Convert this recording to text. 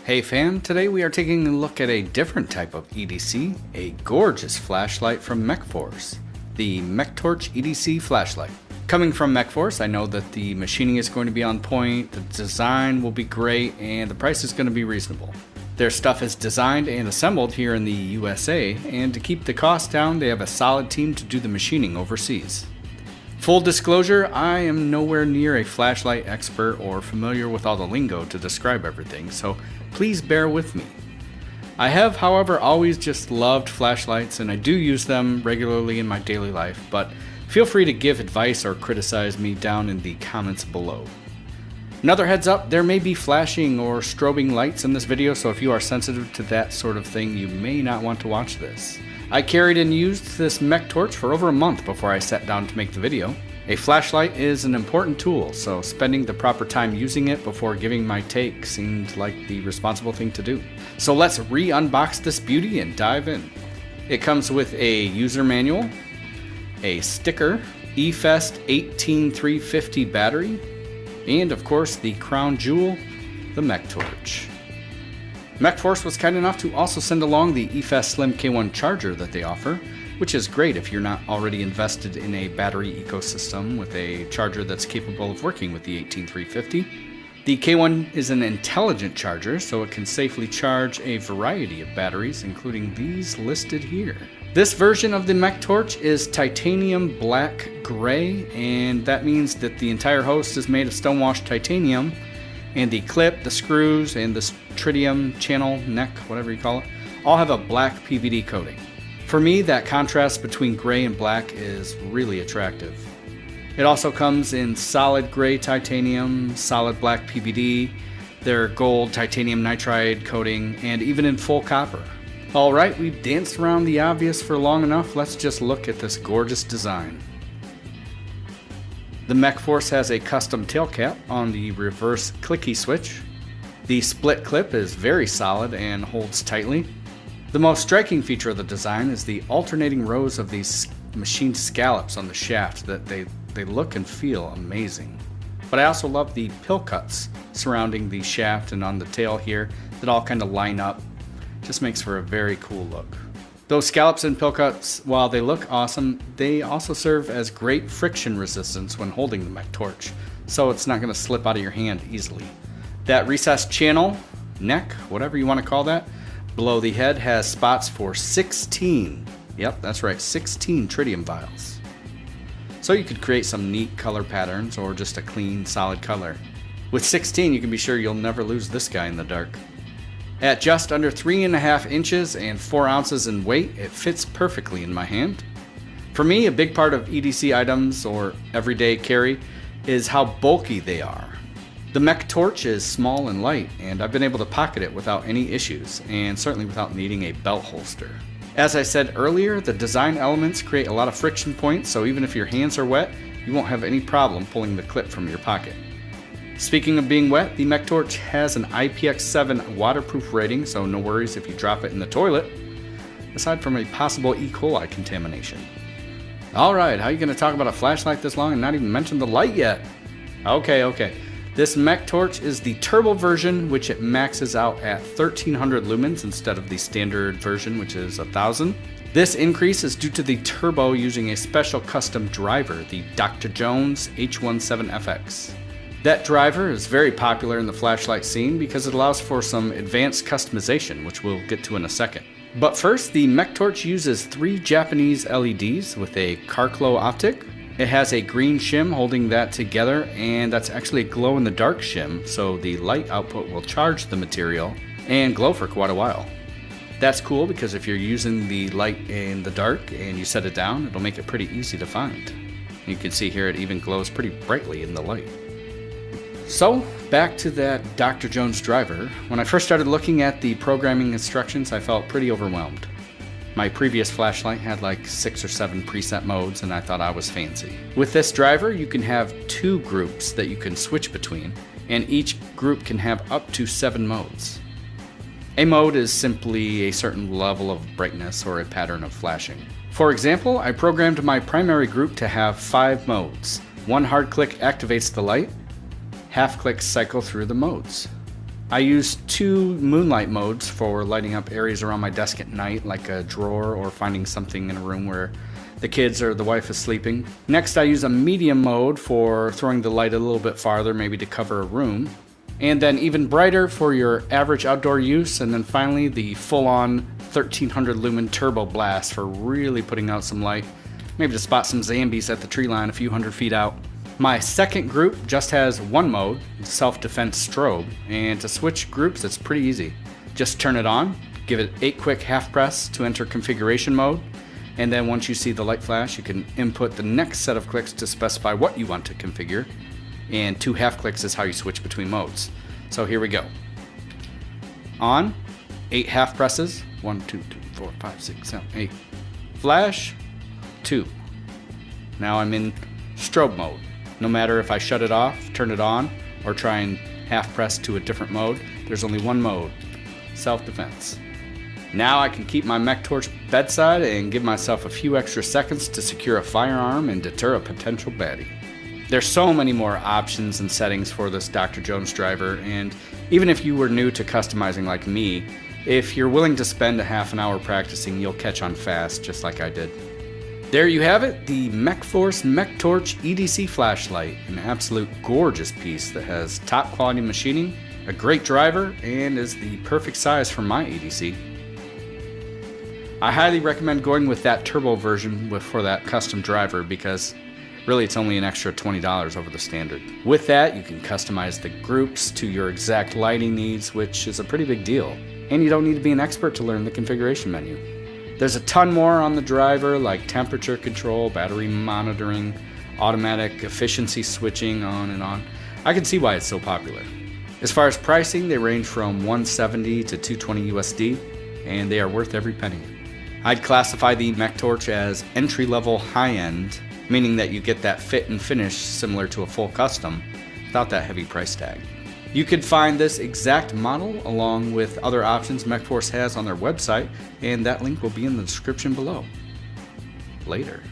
Hey fam, today we are taking a look at a different type of EDC, a gorgeous flashlight from Mechforce, the Mechtorch Edc flashlight. Coming from Mechforce, I know that the machining is going to be on point, the design will be great, and the price is going to be reasonable. Their stuff is designed and assembled here in the USA, and to keep the cost down, they have a solid team to do the machining overseas. Full disclosure, I am nowhere near a flashlight expert or familiar with all the lingo to describe everything, so please bear with me. I have, however, always just loved flashlights and I do use them regularly in my daily life, but feel free to give advice or criticize me down in the comments below. Another heads up, there may be flashing or strobing lights in this video, so if you are sensitive to that sort of thing, you may not want to watch this. I carried and used this Mechtorch for over a month before I sat down to make the video. A flashlight is an important tool, so spending the proper time using it before giving my take seemed like the responsible thing to do. So let's re-unbox this beauty and dive in. It comes with a user manual, a sticker, eFest 18350 battery, and of course the crown jewel, the Mechtorch. Mechforce was kind enough to also send along the eFest Slim K1 charger that they offer, which is great if you're not already invested in a battery ecosystem with a charger that's capable of working with the 18350. The K1 is an intelligent charger, so it can safely charge a variety of batteries, including these listed here. This version of the Mechtorch is titanium black gray, and that means that the entire host is made of stonewashed titanium, and the clip, the screws, and the tritium channel, neck, whatever you call it, all have a black PVD coating. For me, that contrast between gray and black is really attractive. It also comes in solid gray titanium, solid black PVD, their gold titanium nitride coating, and even in full copper. Alright, we've danced around the obvious for long enough, let's just look at this gorgeous design. The Mechforce has a custom tail cap on the reverse clicky switch. The split clip is very solid and holds tightly. The most striking feature of the design is the alternating rows of these machined scallops on the shaft that they look and feel amazing. But I also love the pill cuts surrounding the shaft and on the tail here that all kind of line up. Just makes for a very cool look. Those scallops and pill cuts, while they look awesome, they also serve as great friction resistance when holding the Mechtorch, so it's not going to slip out of your hand easily. That recessed channel, neck, whatever you want to call that, below the head has spots for 16, yep, that's right, 16 tritium vials. So you could create some neat color patterns or just a clean, solid color. With 16, you can be sure you'll never lose this guy in the dark. At just under 3.5 inches and 4 ounces in weight, it fits perfectly in my hand. For me, a big part of EDC items or everyday carry is how bulky they are. The Mechtorch is small and light, and I've been able to pocket it without any issues, and certainly without needing a belt holster. As I said earlier, the design elements create a lot of friction points, so even if your hands are wet, you won't have any problem pulling the clip from your pocket. Speaking of being wet, the Mechtorch has an IPX7 waterproof rating, so no worries if you drop it in the toilet, aside from a possible E. coli contamination. Alright, how are you going to talk about a flashlight this long and not even mention the light yet? Okay. This Mechtorch is the turbo version, which it maxes out at 1300 lumens instead of the standard version, which is 1000. This increase is due to the turbo using a special custom driver, the Dr. Jones H17FX. That driver is very popular in the flashlight scene because it allows for some advanced customization, which we'll get to in a second. But first, the Mechtorch uses 3 Japanese LEDs with a Carclo optic. It has a green shim holding that together, and that's actually a glow-in-the-dark shim, so the light output will charge the material and glow for quite a while. That's cool because if you're using the light in the dark and you set it down, it'll make it pretty easy to find. You can see here it even glows pretty brightly in the light. So, back to that Dr. Jones driver. When I first started looking at the programming instructions, I felt pretty overwhelmed. My previous flashlight had like 6 or 7 preset modes, and I thought I was fancy. With this driver, you can have 2 groups that you can switch between, and each group can have up to 7 modes. A mode is simply a certain level of brightness or a pattern of flashing. For example, I programmed my primary group to have 5 modes. One hard click activates the light, half clicks cycle through the modes. I use 2 moonlight modes for lighting up areas around my desk at night, like a drawer or finding something in a room where the kids or the wife is sleeping. Next, I use a medium mode for throwing the light a little bit farther, maybe to cover a room. And then even brighter for your average outdoor use. And then finally, the full-on 1300 lumen turbo blast for really putting out some light, maybe to spot some zombies at the tree line a few hundred feet out. My second group just has 1 mode, self-defense strobe, and to switch groups it's pretty easy. Just turn it on, give it 8 quick half press to enter configuration mode, and then once you see the light flash, you can input the next set of clicks to specify what you want to configure, and 2 half clicks is how you switch between modes. So here we go. On, 8 half presses, 1, 2, 3, 4, 5, 6, 7, 8. Flash, 2. Now I'm in strobe mode. No matter if I shut it off, turn it on, or try and half press to a different mode, there's only 1 mode, self-defense. Now I can keep my Mechtorch bedside and give myself a few extra seconds to secure a firearm and deter a potential baddie. There's so many more options and settings for this Dr. Jones driver, and even if you were new to customizing like me, if you're willing to spend a half an hour practicing, you'll catch on fast, just like I did. There you have it, the Mechforce Mechtorch Edc flashlight, an absolute gorgeous piece that has top quality machining, a great driver, and is the perfect size for my Edc. I highly recommend going with that turbo version for that custom driver because really it's only an extra $20 over the standard. With that, you can customize the groups to your exact lighting needs, which is a pretty big deal. And you don't need to be an expert to learn the configuration menu. There's a ton more on the driver, like temperature control, battery monitoring, automatic efficiency switching, on and on. I can see why it's so popular. As far as pricing, they range from $170 to $220 USD, and they are worth every penny. I'd classify the Mechtorch as entry-level high-end, meaning that you get that fit and finish similar to a full custom without that heavy price tag. You can find this exact model along with other options Mechforce has on their website, and that link will be in the description below. Later.